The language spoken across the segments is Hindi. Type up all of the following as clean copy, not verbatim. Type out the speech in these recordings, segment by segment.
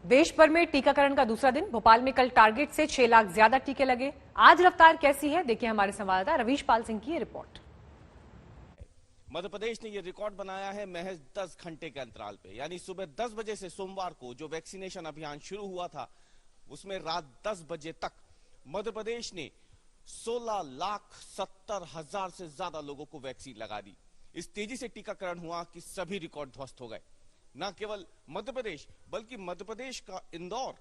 देश भर में टीकाकरण का दूसरा दिन। भोपाल में कल टारगेट से 6 लाख ज्यादा टीके लगे। आज रफ्तार कैसी है, देखिए हमारे संवाददाता रवीश पाल सिंह की ये रिपोर्ट। मध्य प्रदेश ने ये रिकॉर्ड बनाया है महज 10 घंटे के अंतराल पे, यानी सुबह 10 बजे से सोमवार को जो वैक्सीनेशन अभियान शुरू हुआ था, उसमें रात 10 बजे तक मध्य प्रदेश ने 16,70,000 से ज्यादा लोगों को वैक्सीन लगा दी। इस तेजी से टीकाकरण हुआ कि सभी रिकॉर्ड ध्वस्त हो गए। न केवल मध्य प्रदेश बल्कि मध्य प्रदेश का इंदौर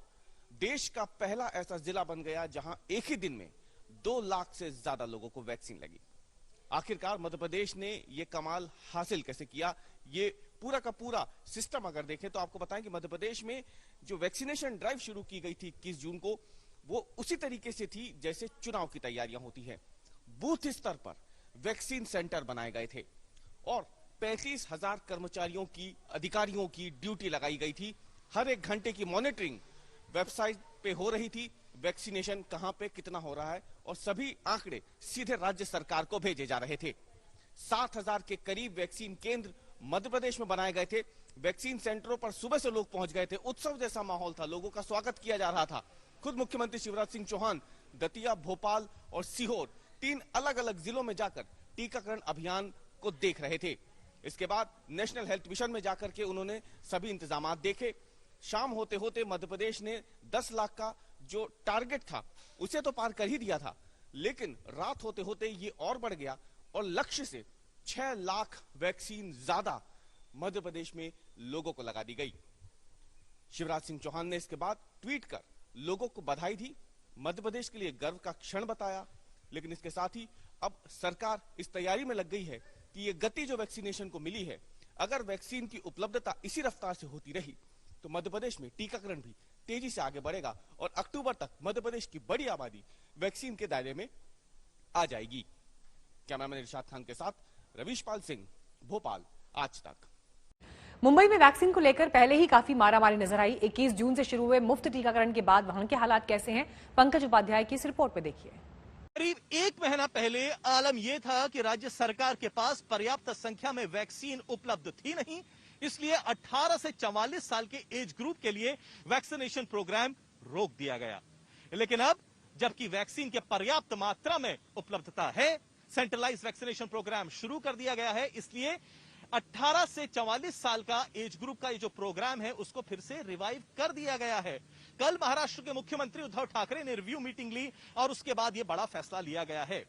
देश का पहला ऐसा जिला बन गया जहां एक ही दिन में 2 लाख से ज्यादा लोगों को वैक्सीन लगी। आखिरकार मध्य प्रदेश ने यह कमाल हासिल कैसे किया, ये पूरा का पूरा सिस्टम अगर देखें तो आपको बताएं कि मध्य प्रदेश में जो वैक्सीनेशन ड्राइव शुरू की गई थी 21 जून को, वो उसी तरीके से थी जैसे चुनाव की तैयारियां होती हैं। बूथ स्तर पर वैक्सीन सेंटर बनाए गए थे और 35,000 कर्मचारियों की, अधिकारियों की ड्यूटी लगाई गई थी। हर एक घंटे की मॉनिटरिंग वेबसाइट पे हो रही थी, वैक्सीनेशन कहां पे कितना हो रहा है, और सभी आंकड़े सीधे राज्य सरकार को भेजे जा रहे थे। 7,000 के करीब वैक्सीन केंद्र मध्य प्रदेश में बनाए गए थे। वैक्सीन सेंटरों पर सुबह से लोग पहुंच गए थे। उत्सव जैसा माहौल था, लोगों का स्वागत किया जा रहा था। खुद मुख्यमंत्री शिवराज सिंह चौहान दतिया, भोपाल और सीहोर 3 अलग अलग जिलों में जाकर टीकाकरण अभियान को देख रहे थे। इसके बाद नेशनल हेल्थ मिशन में जाकर के उन्होंने सभी इंतजाम देखे। शाम होते होते मध्य प्रदेश ने 10 लाख का जो टारगेट था उसे तो पार कर ही दिया था, लेकिन रात होते होते ये और बढ़ गया और लक्ष्य से 6 लाख वैक्सीन ज्यादा मध्य प्रदेश में लोगों को लगा दी गई। शिवराज सिंह चौहान ने इसके बाद ट्वीट कर लोगों को बधाई दी, मध्य प्रदेश के लिए गर्व का क्षण बताया। लेकिन इसके साथ ही अब सरकार इस तैयारी में लग गई है कि ये गति जो वैक्सीनेशन को मिली है, अगर वैक्सीन की उपलब्धता इसी रफ्तार से होती रही तो मध्य प्रदेश में टीकाकरण भी तेजी से आगे बढ़ेगा और अक्टूबर तक मध्य प्रदेश की बड़ी आबादी वैक्सीन के दायरे में आ जाएगी। कैमरामैन इरशाद खान के साथ रवीश पाल सिंह, भोपाल, आज तक। मुंबई में वैक्सीन को लेकर पहले ही काफी मारामारी नजर आई। 21 जून से शुरू हुए मुफ्त टीकाकरण के बाद वहां के हालात कैसे हैं, पंकज उपाध्याय की इस रिपोर्ट में देखिए। करीब 1 महीना पहले आलम यह था कि राज्य सरकार के पास पर्याप्त संख्या में वैक्सीन उपलब्ध थी नहीं, इसलिए 18 से 44 साल के एज ग्रुप के लिए वैक्सीनेशन प्रोग्राम रोक दिया गया। लेकिन अब जबकि वैक्सीन के पर्याप्त मात्रा में उपलब्धता है, सेंट्रलाइज वैक्सीनेशन प्रोग्राम शुरू कर दिया गया है। इसलिए 18 से 44 साल का एज ग्रुप का ये जो प्रोग्राम है उसको फिर से रिवाइव कर दिया गया है। कल महाराष्ट्र के मुख्यमंत्री उद्धव ठाकरे ने रिव्यू मीटिंग ली और उसके बाद ये बड़ा फैसला लिया गया है।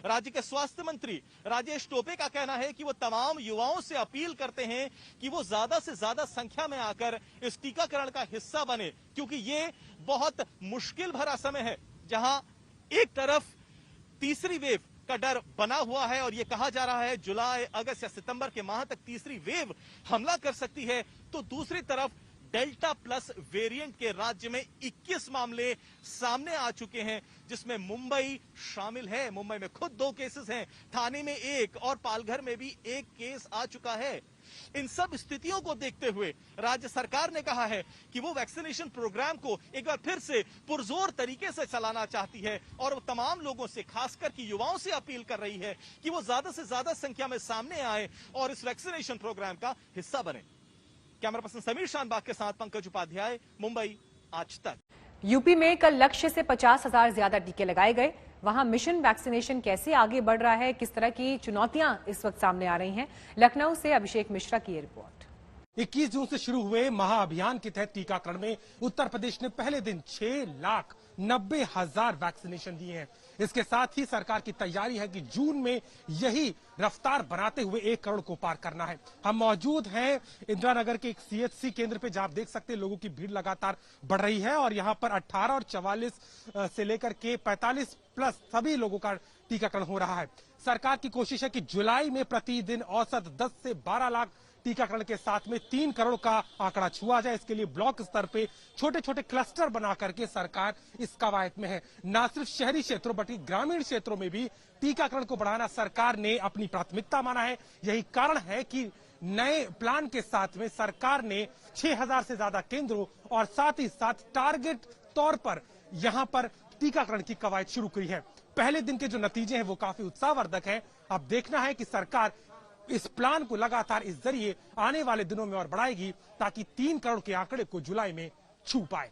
राज्य के स्वास्थ्य मंत्री राजेश टोपे का कहना है कि वो तमाम युवाओं से अपील करते हैं कि वो ज्यादा से ज्यादा संख्या में आकर इस टीकाकरण का हिस्सा बने, क्योंकि ये बहुत मुश्किल भरा समय है जहां एक तरफ तीसरी वेव का डर बना हुआ है और यह कहा जा रहा है जुलाई, अगस्त या सितंबर के माह तक तीसरी वेव हमला कर सकती है, तो दूसरी तरफ डेल्टा प्लस वेरिएंट के राज्य में 21 मामले सामने आ चुके हैं, जिसमें मुंबई शामिल है। मुंबई में खुद 2 केसेस हैं, ठाणे में 1 और पालघर में भी 1 केस आ चुका है। इन सब स्थितियों को देखते हुए राज्य सरकार ने कहा है कि वो वैक्सीनेशन प्रोग्राम को एक बार फिर से पुरजोर तरीके से चलाना चाहती है और वो तमाम लोगों से, खासकर कि युवाओं से अपील कर रही है कि वो ज्यादा से ज्यादा संख्या में सामने आए और इस वैक्सीनेशन प्रोग्राम का हिस्सा बने। कैमरा पर्सन समीर शानबाग के साथ पंकज उपाध्याय, मुंबई, आज तक। यूपी में कल लक्ष्य से 50,000 ज्यादा टीके लगाए गए। वहां मिशन वैक्सीनेशन कैसे आगे बढ़ रहा है, किस तरह की चुनौतियां इस वक्त सामने आ रही हैं, लखनऊ से अभिषेक मिश्रा की ये रिपोर्ट। 21 जून से शुरू हुए महाअभियान के तहत टीकाकरण में उत्तर प्रदेश ने पहले दिन 6,90,000 वैक्सीनेशन दिए हैं। इसके साथ ही सरकार की तैयारी है कि जून में यही रफ्तार बनाते हुए 1 करोड़ को पार करना है। हम मौजूद हैं इंदिरा नगर के एक सीएचसी केंद्र पे, जहां आप देख सकते हैं लोगों की भीड़ लगातार बढ़ रही है और यहां पर 18 और 44 से लेकर के 45 प्लस सभी लोगों का टीकाकरण हो रहा है। सरकार की कोशिश है कि जुलाई में प्रतिदिन औसत 10 से 12 लाख टीकाकरण के साथ में 3 करोड़ का आंकड़ा छुआ जाए। इसके लिए ब्लॉक स्तर पे छोटे छोटे क्लस्टर बना करके सरकार इस कवायद में है। न सिर्फ शहरी क्षेत्रों बल्कि ग्रामीण क्षेत्रों में भी टीकाकरण को बढ़ाना सरकार ने अपनी प्राथमिकता माना है। यही कारण है कि नए प्लान के साथ में सरकार ने 6,000 से ज्यादा केंद्रों और साथ ही साथ टारगेट तौर पर यहां पर टीकाकरण की कवायद शुरू की है। पहले दिन के जो नतीजे हैं वो काफी उत्साहवर्धक है। अब देखना है कि सरकार इस प्लान को लगातार इस जरिए आने वाले दिनों में और बढ़ाएगी ताकि 3 करोड़ के आंकड़े को जुलाई में छू पाए।